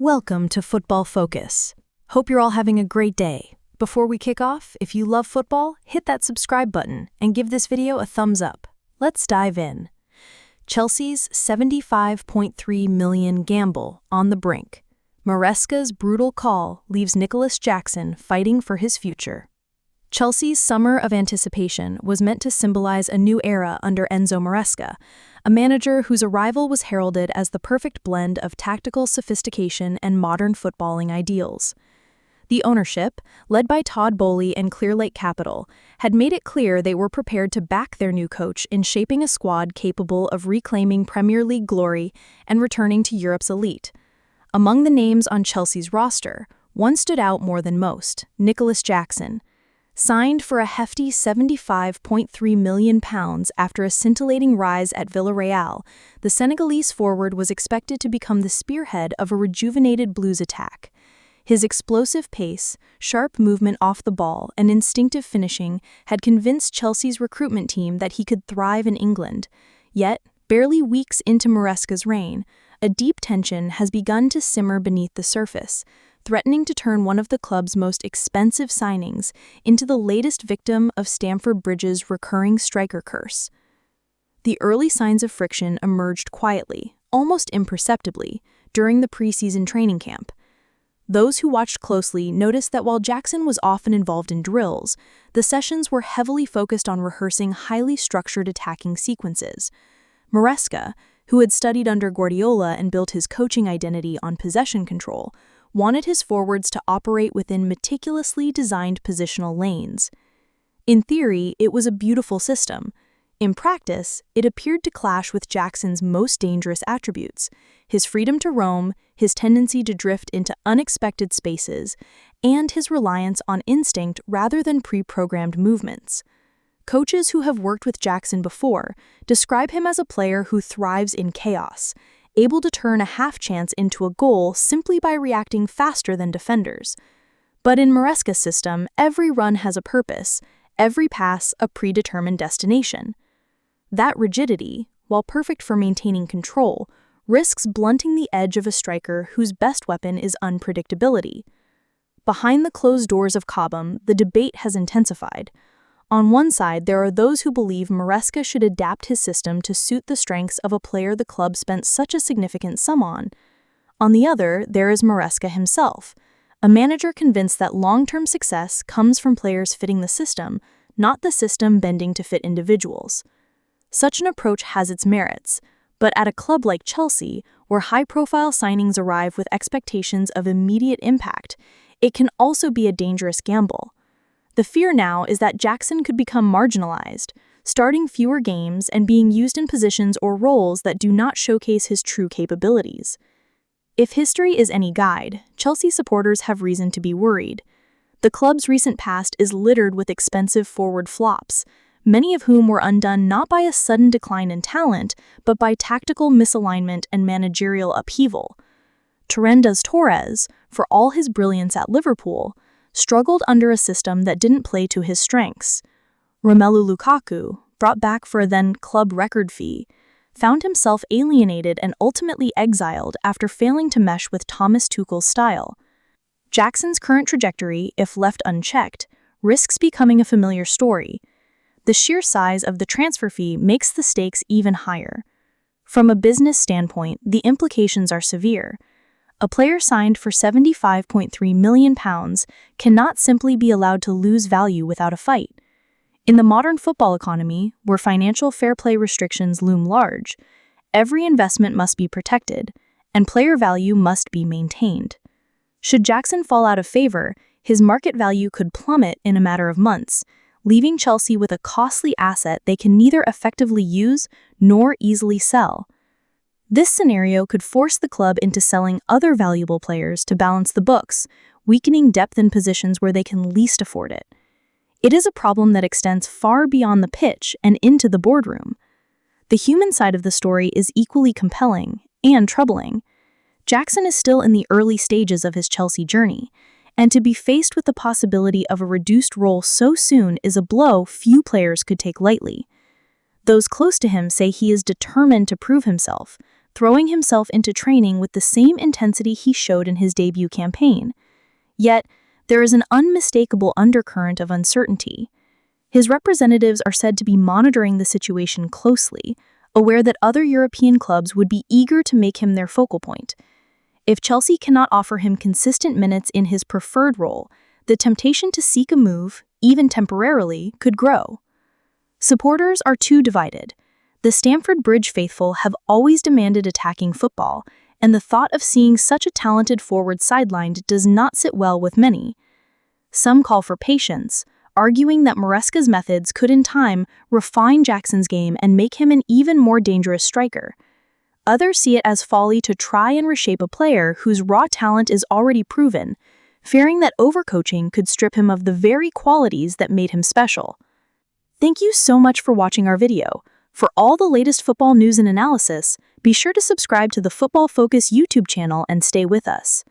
Welcome to Football Focus. Hope you're all having a great day. Before we kick off, if you love football, hit that subscribe button and give this video a thumbs up. Let's dive in. Chelsea's $75.3 million gamble on the brink. Maresca's brutal call leaves Nicolas Jackson fighting for his future. Chelsea's summer of anticipation was meant to symbolize a new era under Enzo Maresca, a manager whose arrival was heralded as the perfect blend of tactical sophistication and modern footballing ideals. The ownership, led by Todd Boehly and Clearlake Capital, had made it clear they were prepared to back their new coach in shaping a squad capable of reclaiming Premier League glory and returning to Europe's elite. Among the names on Chelsea's roster, one stood out more than most: Nicolas Jackson. Signed for a hefty £75.3 million after a scintillating rise at Villarreal, the Senegalese forward was expected to become the spearhead of a rejuvenated Blues attack. His explosive pace, sharp movement off the ball, and instinctive finishing had convinced Chelsea's recruitment team that he could thrive in England. Yet, barely weeks into Maresca's reign, a deep tension has begun to simmer beneath the surface, threatening to turn one of the club's most expensive signings into the latest victim of Stamford Bridge's recurring striker curse. The early signs of friction emerged quietly, almost imperceptibly, during the preseason training camp. Those who watched closely noticed that while Jackson was often involved in drills, the sessions were heavily focused on rehearsing highly structured attacking sequences. Maresca, who had studied under Guardiola and built his coaching identity on possession control, wanted his forwards to operate within meticulously designed positional lanes. In theory, it was a beautiful system. In practice, it appeared to clash with Jackson's most dangerous attributes: his freedom to roam, his tendency to drift into unexpected spaces, and his reliance on instinct rather than pre-programmed movements. Coaches who have worked with Jackson before describe him as a player who thrives in chaos, able to turn a half-chance into a goal simply by reacting faster than defenders. But in Maresca's system, every run has a purpose, every pass a predetermined destination. That rigidity, while perfect for maintaining control, risks blunting the edge of a striker whose best weapon is unpredictability. Behind the closed doors of Cobham, the debate has intensified. On one side, there are those who believe Maresca should adapt his system to suit the strengths of a player the club spent such a significant sum on. On the other, there is Maresca himself, a manager convinced that long-term success comes from players fitting the system, not the system bending to fit individuals. Such an approach has its merits, but at a club like Chelsea, where high-profile signings arrive with expectations of immediate impact, it can also be a dangerous gamble. The fear now is that Jackson could become marginalized, starting fewer games and being used in positions or roles that do not showcase his true capabilities. If history is any guide, Chelsea supporters have reason to be worried. The club's recent past is littered with expensive forward flops, many of whom were undone not by a sudden decline in talent, but by tactical misalignment and managerial upheaval. Torres, for all his brilliance at Liverpool, struggled under a system that didn't play to his strengths. Romelu Lukaku, brought back for a then-club record fee, found himself alienated and ultimately exiled after failing to mesh with Thomas Tuchel's style. Jackson's current trajectory, if left unchecked, risks becoming a familiar story. The sheer size of the transfer fee makes the stakes even higher. From a business standpoint, the implications are severe. A player signed for £75.3 million cannot simply be allowed to lose value without a fight. In the modern football economy, where financial fair play restrictions loom large, every investment must be protected, and player value must be maintained. Should Jackson fall out of favor, his market value could plummet in a matter of months, leaving Chelsea with a costly asset they can neither effectively use nor easily sell. This scenario could force the club into selling other valuable players to balance the books, weakening depth in positions where they can least afford it. It is a problem that extends far beyond the pitch and into the boardroom. The human side of the story is equally compelling and troubling. Jackson is still in the early stages of his Chelsea journey, and to be faced with the possibility of a reduced role so soon is a blow few players could take lightly. Those close to him say he is determined to prove himself, throwing himself into training with the same intensity he showed in his debut campaign. Yet, there is an unmistakable undercurrent of uncertainty. His representatives are said to be monitoring the situation closely, aware that other European clubs would be eager to make him their focal point. If Chelsea cannot offer him consistent minutes in his preferred role, the temptation to seek a move, even temporarily, could grow. Supporters are too divided. The Stamford Bridge faithful have always demanded attacking football, and the thought of seeing such a talented forward sidelined does not sit well with many. Some call for patience, arguing that Maresca's methods could in time refine Jackson's game and make him an even more dangerous striker. Others see it as folly to try and reshape a player whose raw talent is already proven, fearing that overcoaching could strip him of the very qualities that made him special. Thank you so much for watching our video. For all the latest football news and analysis, be sure to subscribe to the Football Focus YouTube channel and stay with us.